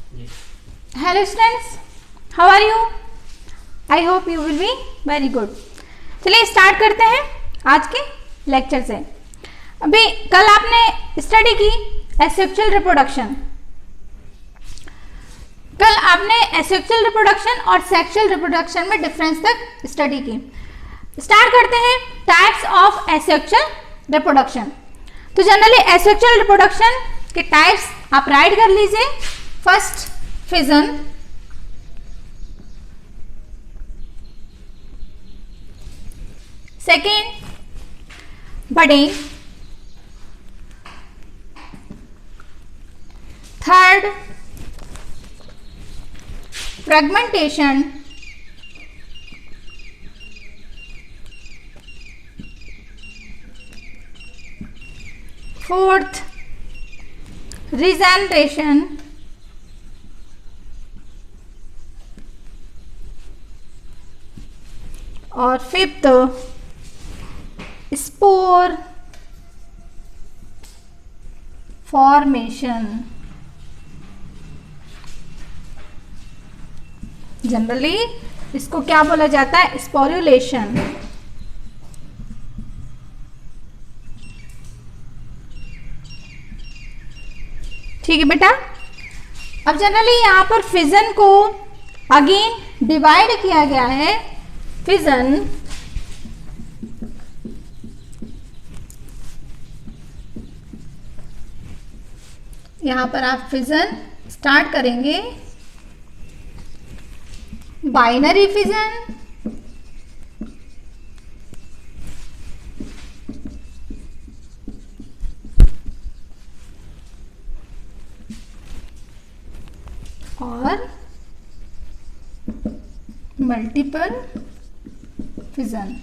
Hello students, how are you? I hope you will be very good. चलिए start करते हैं आज के लेक्चर से। अभी कल आपने स्टडी की एसेक्सुअल रिप्रोडक्शन। कल आपने एसेक्सुअल रिप्रोडक्शन और सेक्सुअल रिप्रोडक्शन में डिफरेंस तक स्टडी की। स्टार्ट करते हैं टाइप्स ऑफ एसेक्सुअल रिप्रोडक्शन। तो जनरली एसेक्सुअल रिप्रोडक्शन के टाइप्स आप राइट कर लीजिए। First, fission. Second, budding. Third, fragmentation. Fourth, regeneration. और फिफ्थ, स्पोर फॉर्मेशन। जनरली इसको क्या बोला जाता है? स्पोरुलेशन। ठीक है बेटा। अब जनरली यहाँ पर फिजन को अगेन डिवाइड किया गया है। फिजन यहाँ पर आप फिजन स्टार्ट करेंगे। बाइनरी फिजन, और मल्टीपल फिजन।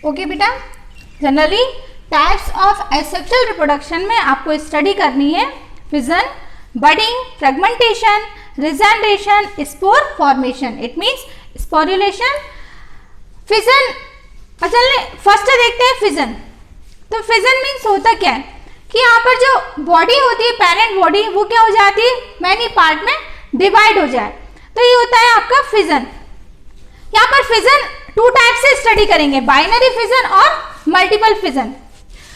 ओके बेटा। Generally types of asexual reproduction में आपको स्टडी करनी है fission, budding, fragmentation, regeneration, spore formation. It means sporulation, fission. चलिए फर्स्ट देखते हैं फिजन। तो फिजन मीन्स होता क्या है कि यहाँ पर जो बॉडी होती है, पेरेंट बॉडी, वो क्या हो जाती है? मैनी पार्ट में डिवाइड हो जाए, तो ये होता है आपका फिजन। यहाँ पर फिजन टू टाइप से स्टडी करेंगे, बाइनरी फिजन और मल्टीपल फिजन।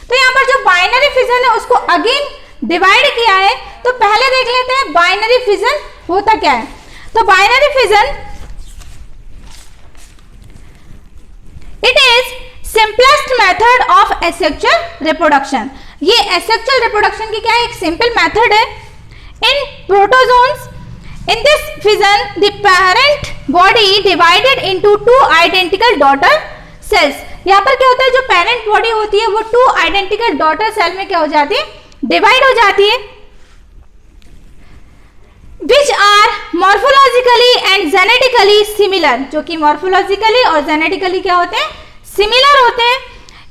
तो यहाँ पर जो बाइनरी फिजन है उसको अगेन डिवाइड किया है। तो पहले देख लेते हैं बाइनरी फिजन होता क्या है। तो binary fission it is simplest method of asexual reproduction. ये एसेक्सुअल रिप्रोडक्शन की क्या है? एक सिंपल मेथड है। इन protozoans, in this fission the parent body divided into two identical daughter cells। यहाँ पर क्या होता है? जो पेरेंट बॉडी होती है वो टू आइडेंटिकल डॉटर सेल में क्या हो जाती है? डिवाइड हो जाती है। Which are morphologically and genetically similar, जो कि मॉर्फोलॉजिकली और जेनेटिकली क्या होते हैं? सिमिलर होते हैं।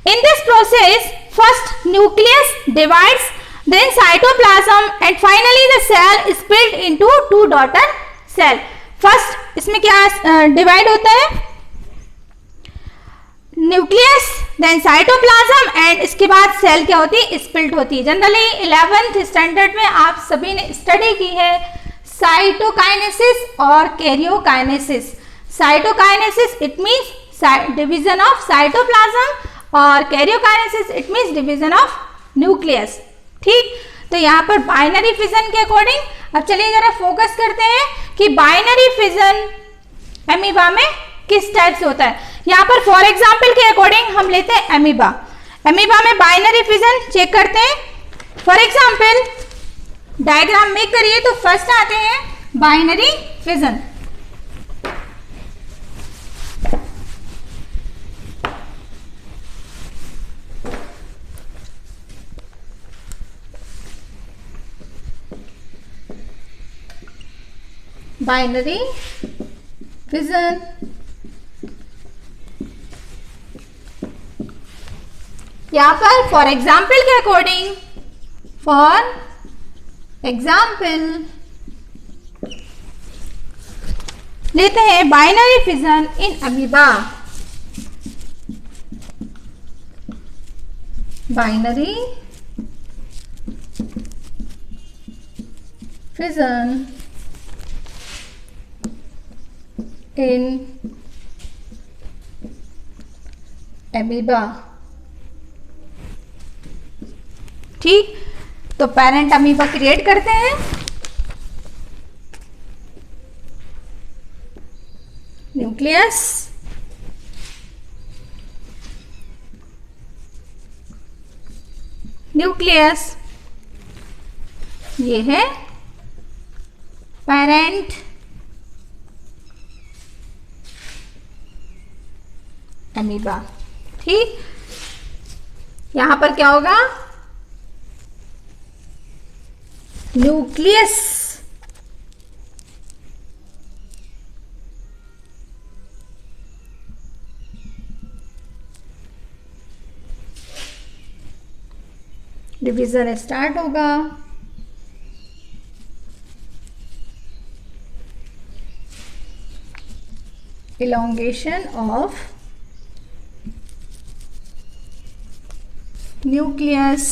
इन this process first nucleus divides, then cytoplasm and finally the cell is split into two daughter cell। First इसमें क्या डिवाइड होता है? न्यूक्लियस, देन साइटोप्लाज्म, एंड इसके बाद सेल क्या होती है? स्प्लिट होती है। जनरली 11th स्टैंडर्ड में आप सभी ने स्टडी की है साइटोकाइनेसिस और karyokinesis. Cytokinesis it means division of cytoplasm, और karyokinesis it means division of nucleus. ठीक। तो यहाँ पर बाइनरी फिजन के अकॉर्डिंग अब चलिए जरा फोकस करते हैं कि बाइनरी फिजन एमीबा में किस टाइप से होता है। यहाँ पर फॉर एग्जांपल के अकॉर्डिंग हम लेते हैं एमीबा। एमीबा में बाइनरी फिजन चेक करते हैं। फॉर एग्जांपल डायग्राम मेक करिए। तो फर्स्ट आते हैं बाइनरी फिजन। बाइनरी फिजन यहाँ पर फॉर एग्जाम्पल के अकॉर्डिंग, फॉर एग्जाम्पल लेते हैं binary fission in amoeba. Binary fission in amoeba। ठीक, तो पेरेंट अमीबा क्रिएट करते हैं, न्यूक्लियस, न्यूक्लियस ये है पेरेंट अमीबा। ठीक, यहां पर क्या होगा, न्यूक्लियस डिवीजन स्टार्ट होगा, elongation of nucleus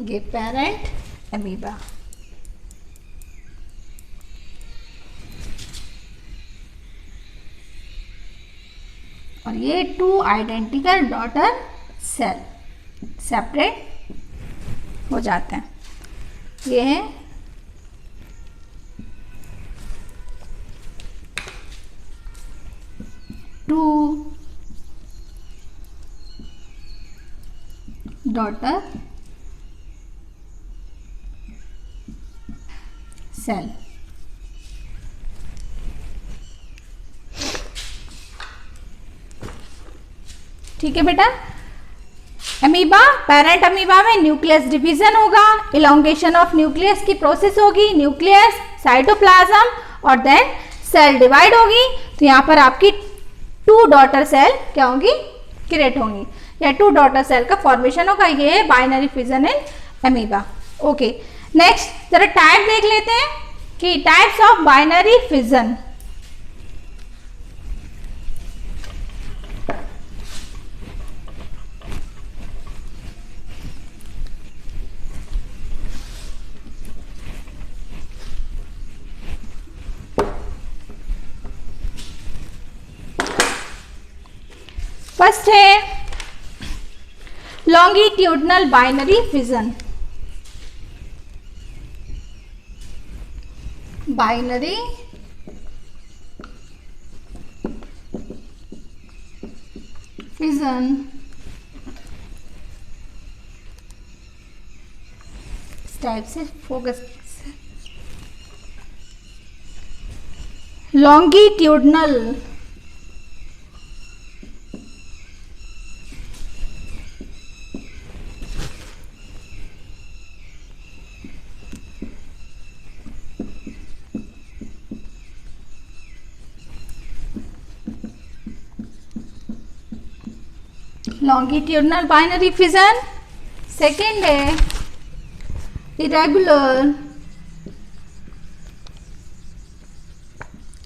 ये पेरेंट अमीबा। और ये 2 आइडेंटिकल डॉटर सेल सेपरेट हो जाते हैं। ये है टू डॉटर सेल। ठीक है बेटा, अमीबा, पेरेंट अमीबा में न्यूक्लियस डिवीजन होगा, इलोंगेशन ऑफ न्यूक्लियस की प्रोसेस होगी, न्यूक्लियस, साइटोप्लाज्म और देन सेल डिवाइड होगी। तो यहाँ पर आपकी 2 डॉटर सेल क्या होंगी, क्रिएट होंगी, या 2 डॉटर सेल का फॉर्मेशन होगा। ये है binary fission in amoeba. Okay, next जरा टाइप देख लेते हैं कि types of binary fission. First है longitudinal binary fission. Binary fission इस टाइप से focus, longitudinal longitudinal binary fission. Second है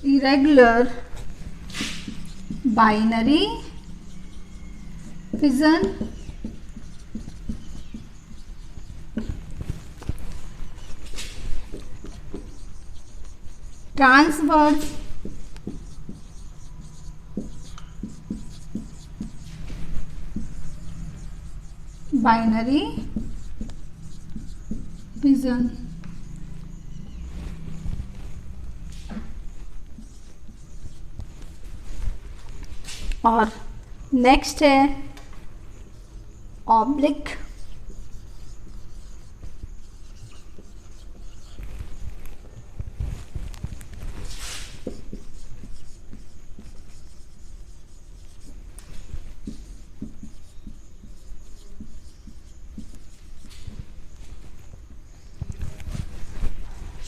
irregular binary fission. Transverse binary fission. और नेक्स्ट है ऑब्लिक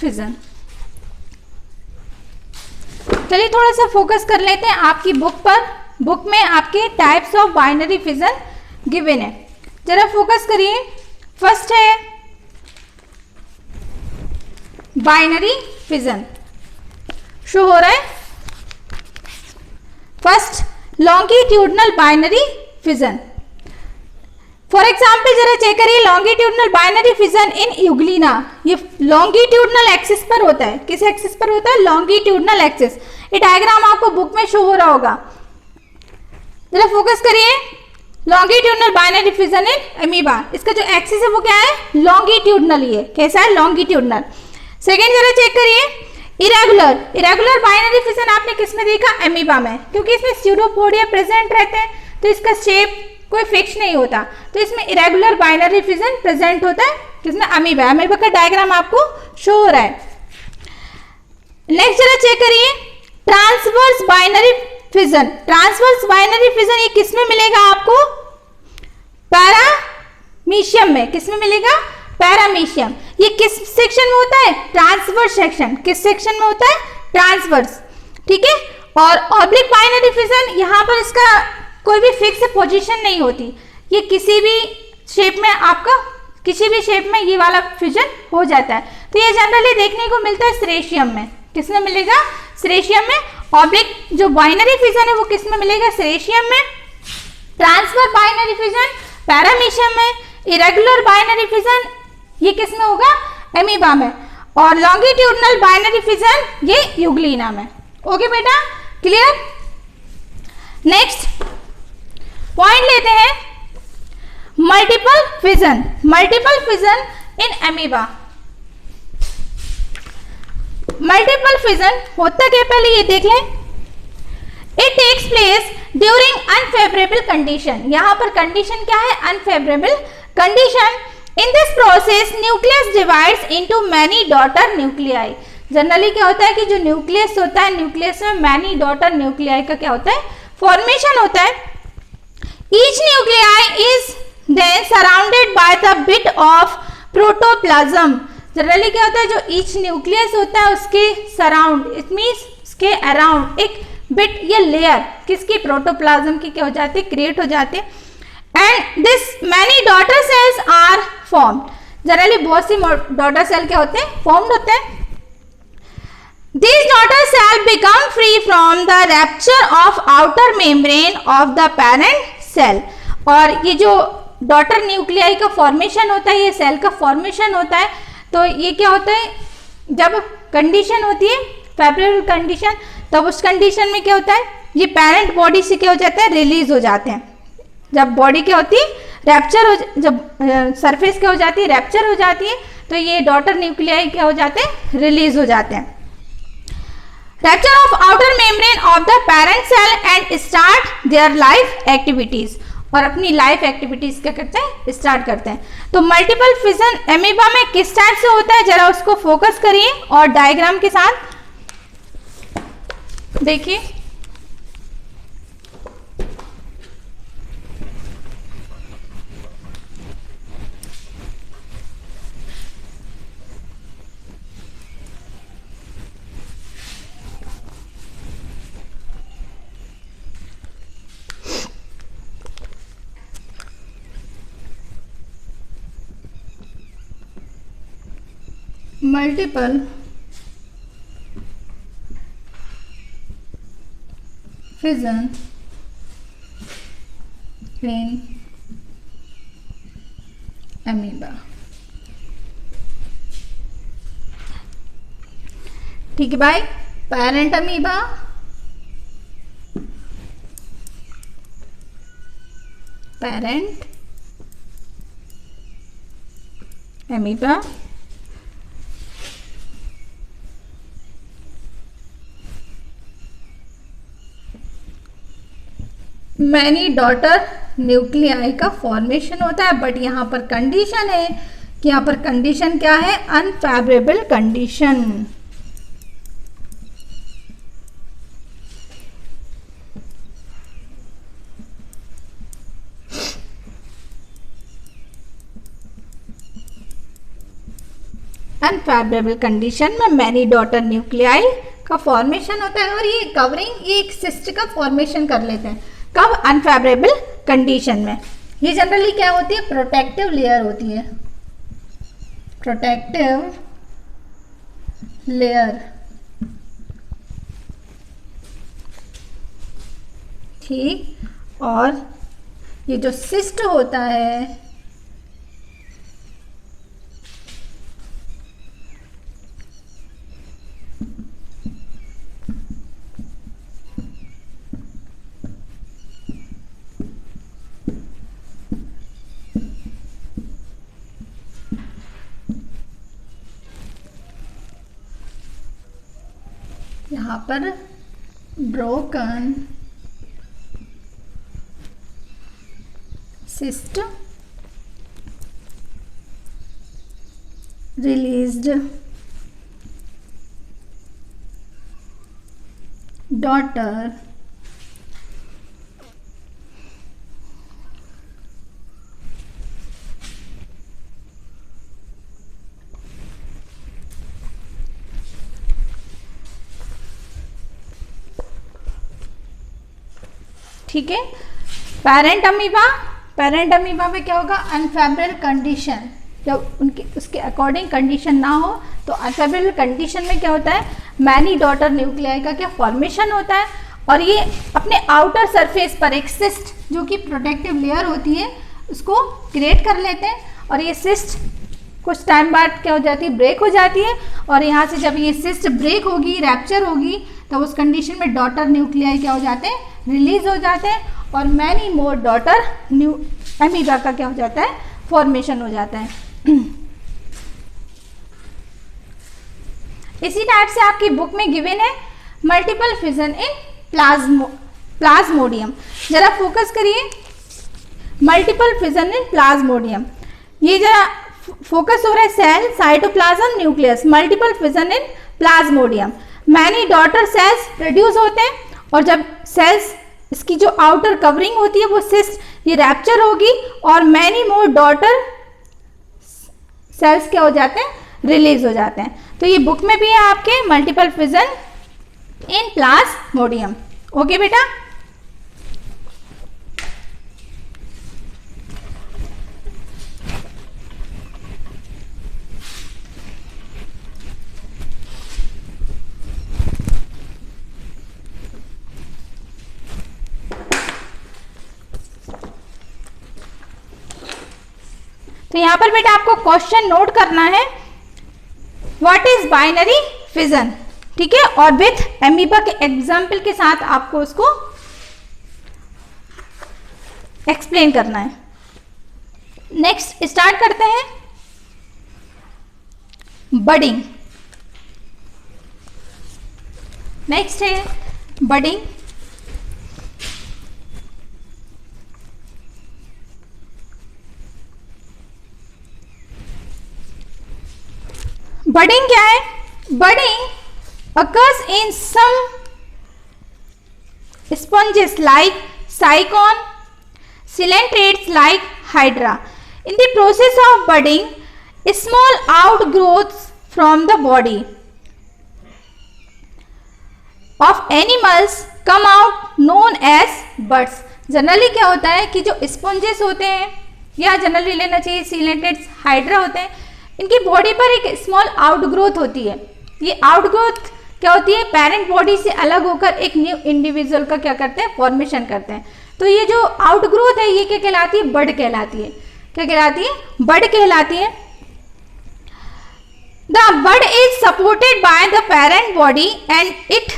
फिजन। चलिए थोड़ा सा फोकस कर लेते हैं आपकी बुक पर। बुक में आपके types of binary fission given है, जरा फोकस करिए। फर्स्ट है बाइनरी फिजन, शो हो रहा है। First longitudinal binary fission. For example जरा चेक करिए, लॉन्गिट्यूडनल बाइनरी फिजन इन यूग्लिना। ये लॉन्गिट्यूडनल एक्सिस पर होता है। किस एक्सिस पर होता है? Longitudinal axis. ये डायग्राम आपको बुक में शो हो रहा होगा, जरा फोकस करिए। Longitudinal binary fission in amoeba, इसका जो एक्सिस है वो क्या है? लॉन्गिट्यूडनल। ये कैसा है? लॉन्गिट्यूडनल। सेकेंड जरा चेक करिए, इरेगुलर बाइनरी फिजन आपने किस में देखा? अमीबा में, क्योंकि इसमें स्यूडोपोडिया प्रेजेंट रहते हैं तो इसका शेप कोई फिक्स नहीं होता, तो इसमें इरेगुलर बाइनरी फिजन प्रेजेंट होता है। किसमें? अमीबा। अमीबा का डायग्राम आपको शो हो रहा है। नेक्स्ट जरा चेक करिए, transverse binary fission. Transverse binary fission ये किसमें मिलेगा आपको? पैरामीशियम में। किसमें मिलेगा? पैरामीशियम। ये किस सेक्शन में होता है? Transverse section. किस सेक्शन में होता है? ट्रांसवर्स। ठीक है। और ऑब्लिक बाइनरी फिजन, यहाँ पर इसका कोई भी फिक्स पोजीशन नहीं होती, ये किसी भी शेप में आपका किसी भी शेप में ये वाला फिजन हो जाता है। तो ये जनरली देखने को मिलता है सेरेशियम में। किसमें मिलेगा? सेरेशियम में। ऑब्लिक जो बाइनरी फिजन है वो किसमें मिलेगा? सेरेशियम में। ट्रांसफर बाइनरी फिजन पैरामीशियम में। इरेगुलर बाइनरी फिजन ये किसमें होगा? अमीबा में। और लॉन्गिट्यूडनल बाइनरी फिजन ये यूग्लिना में। ओके बेटा, क्लियर? नेक्स्ट पॉइंट लेते हैं, multiple fission. Multiple fission in amoeba. Multiple fission होता क्या, पहले ये देख लें। It takes place during unfavourable condition. यहां पर कंडीशन क्या है? Unfavourable condition. In this process nucleus divides into many daughter nuclei. Generally क्या होता है कि जो न्यूक्लियस होता है, न्यूक्लियस में मैनी डॉटर न्यूक्लियाई का क्या होता है? फॉर्मेशन होता है। Each nuclei is then surrounded by the bit of protoplasm. Generally क्या होता है? जो each nucleus होता है उसके सराउंड, इट मीन्स उसके अराउंड एक बिट या लेयर किसकी? प्रोटोप्लाज्म की क्या हो जाती है? क्रिएट हो जाती है। And this many daughter cells are formed. Generally बहुत सी डॉटर सेल क्या होते हैं? फॉर्म्ड होते हैं। These daughter cells become free from the rupture of outer membrane of the parent cell. और ये जो डॉटर न्यूक्लियाई का फॉर्मेशन होता है, ये सेल का फॉर्मेशन होता है, तो ये क्या होता है? जब कंडीशन होती है फेवरेबल कंडीशन, तब उस कंडीशन में क्या होता है? ये पेरेंट बॉडी से क्या हो जाता है? रिलीज हो जाते हैं। जब बॉडी क्या होती है? रैप्चर हो, जब सरफेस क्या हो जाती है? रैप्चर हो जाती है, तो ये डॉटर न्यूक्लियाई क्या हो जाते हैं? रिलीज हो जाते हैं। Rupture of outer membrane of the parent cell and start their life activities. और अपनी लाइफ एक्टिविटीज क्या करते हैं? स्टार्ट करते हैं। तो मल्टीपल फिजन अमीबा में किस टाइप से होता है, जरा उसको फोकस करिए और डायग्राम के साथ देखिए। Multiple fission in amoeba. ठीक है भाई, parent amoeba, parent amoeba many daughter nuclei का फॉर्मेशन होता है, बट यहाँ पर कंडीशन है कि यहाँ पर कंडीशन क्या है, अनफेवरेबल कंडीशन। अनफेवरेबल कंडीशन में मैनी डॉटर न्यूक्लियाई का फॉर्मेशन होता है और ये कवरिंग, ये एक सिस्ट का फॉर्मेशन कर लेते हैं। कब? अनफेवरेबल कंडीशन में। ये जनरली क्या होती है, प्रोटेक्टिव लेयर होती है, प्रोटेक्टिव लेयर, ठीक। और ये जो सिस्ट होता है यहाँ पर ब्रोकन सिस्ट रिलीज्ड डॉटर ठीक है। पेरेंट अमीबा में क्या होगा, अनफेवरेबल कंडीशन, जब उनके उसके अकॉर्डिंग कंडीशन ना हो तो अनफेवरेबल कंडीशन में क्या होता है, मैनी डॉटर न्यूक्लियाई का क्या फॉर्मेशन होता है और ये अपने आउटर सरफेस पर एक सिस्ट जो कि प्रोटेक्टिव लेयर होती है उसको क्रिएट कर लेते हैं और ये सिस्ट कुछ टाइम बाद क्या हो जाती है, ब्रेक हो जाती है और यहाँ से जब ये सिस्ट ब्रेक होगी, रैप्चर होगी, तो उस कंडीशन में डॉटर न्यूक्लियाई क्या हो जाते हैं, रिलीज हो जाते हैं और मैनी मोर डॉटर अमीबा का क्या हो जाता है, फॉर्मेशन हो जाता है। इसी टाइप से आपकी बुक में गिवन है मल्टीपल फिजन इन प्लाज्मोडियम। जरा फोकस करिए, मल्टीपल फिजन इन प्लाज्मोडियम, ये जरा फोकस हो रहा है, cell, cytoplasm, nucleus, multiple fission in plasmodium. Many daughter cells produce होते हैं और जब सेल्स, इसकी जो आउटर कवरिंग होती है वो सिस्ट, ये रैप्चर होगी और मैनी मोर डॉटर सेल्स क्या हो जाते हैं, रिलीज हो जाते हैं। तो ये बुक में भी है आपके multiple fission in Plasmodium. Okay बेटा, तो यहां पर बेटा आपको क्वेश्चन नोट करना है, व्हाट इज बाइनरी फिजन, ठीक है, और विथ एमीबा के एग्जाम्पल के साथ आपको उसको एक्सप्लेन करना है। नेक्स्ट स्टार्ट करते हैं बडिंग। नेक्स्ट है बडिंग। बडिंग क्या है, budding occurs in some sponges like cycon, coelacanths like hydra. In the process of budding, small outgrowths from the body of animals come out known as buds. Generally क्या होता है कि जो sponges होते हैं या जनरली लेना चाहिए coelacanths, हाइड्रा होते हैं, इनकी बॉडी पर एक स्मॉल आउटग्रोथ होती है। ये आउटग्रोथ क्या होती है, पेरेंट बॉडी से अलग होकर एक न्यू इंडिविजुअल का क्या करते हैं, फॉर्मेशन करते हैं। तो ये जो आउटग्रोथ है ये क्या कहलाती है, बड कहलाती है। क्या कहलाती है, बड कहलाती है। The bud is supported by the parent body and it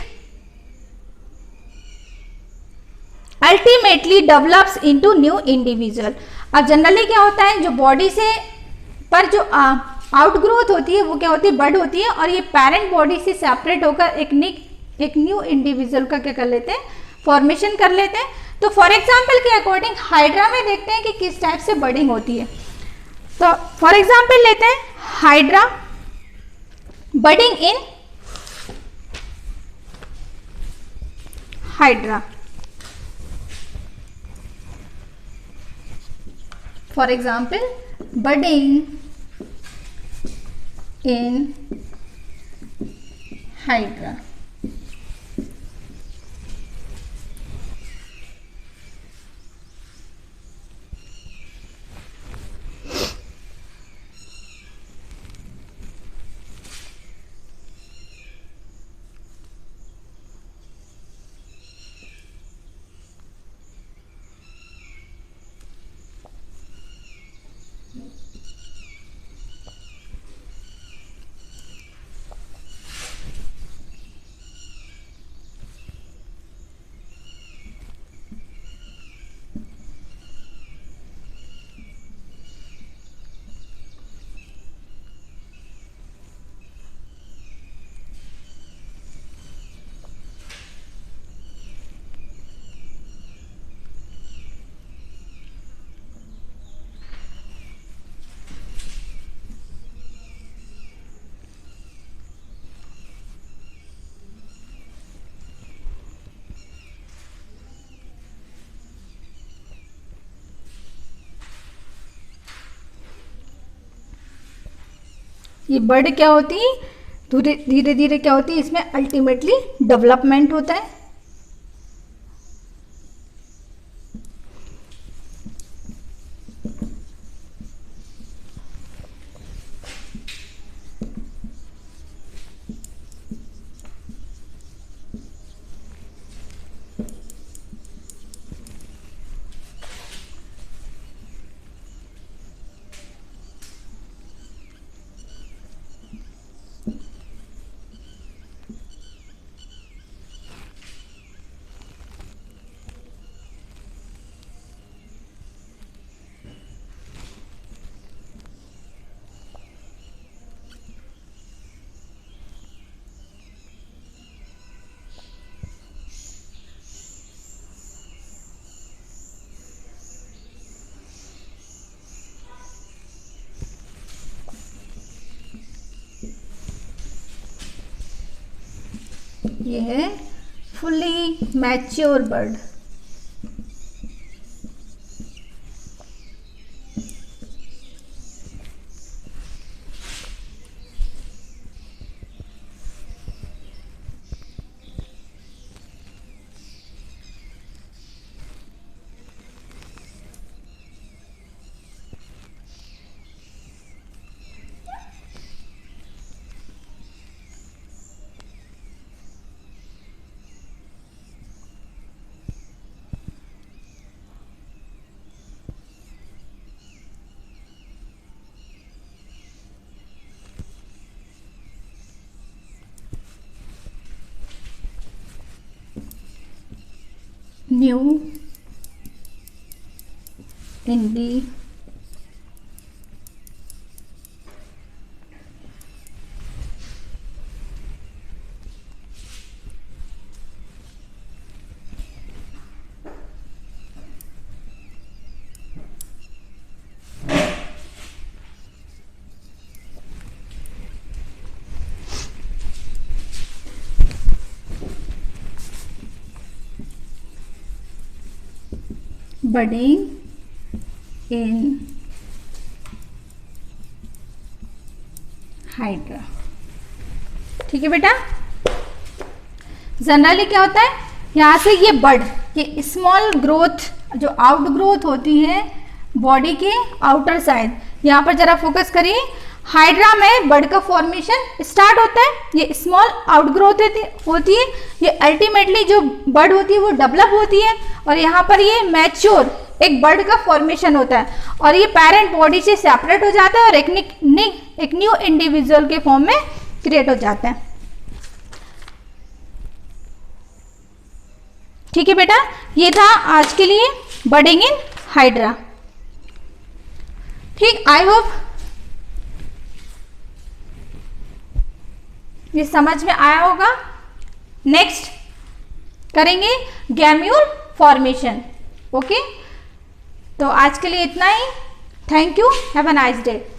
ultimately develops into new individual. अब जनरली क्या होता है, जो बॉडी से पर जो आउटग्रोथ होती है वो क्या होती है, बड होती है और ये पेरेंट बॉडी से सेपरेट होकर एक न्यू इंडिविजुअल का क्या कर लेते हैं, फॉर्मेशन कर लेते हैं। तो फॉर एग्जाम्पल के अकॉर्डिंग हाइड्रा में देखते हैं कि किस टाइप से बडिंग होती है। तो फॉर एग्जाम्पल लेते हैं hydra budding in hydra. For example budding in hydra. ये बर्ड क्या होती है, धीरे धीरे क्या होती है, इसमें अल्टीमेटली डेवलपमेंट होता है। ये है fully mature bird. New Hindi budding in hydra. ठीक है बेटा, जनरली क्या होता है, यहाँ से ये बड, ये स्मॉल ग्रोथ जो आउट ग्रोथ होती है बॉडी के आउटर साइड, यहाँ पर जरा फोकस करिए। हाइड्रा में बड का फॉर्मेशन स्टार्ट होता है, ये स्मॉल आउट ग्रोथ होती है, ये अल्टीमेटली जो बड होती है वो डेवलप होती है, और यहाँ पर ये मैच्योर एक बर्ड का फॉर्मेशन होता है, और ये पेरेंट बॉडी से सेपरेट हो जाता है और एक न्यू इंडिविजुअल के फॉर्म में क्रिएट हो जाता है। ठीक है बेटा, ये था आज के लिए बडिंग इन हाइड्रा। ठीक, आई होप ये समझ में आया होगा। नेक्स्ट करेंगे गैम्यूल फॉर्मेशन। ओके, तो आज के लिए इतना ही। Thank you, have a nice day.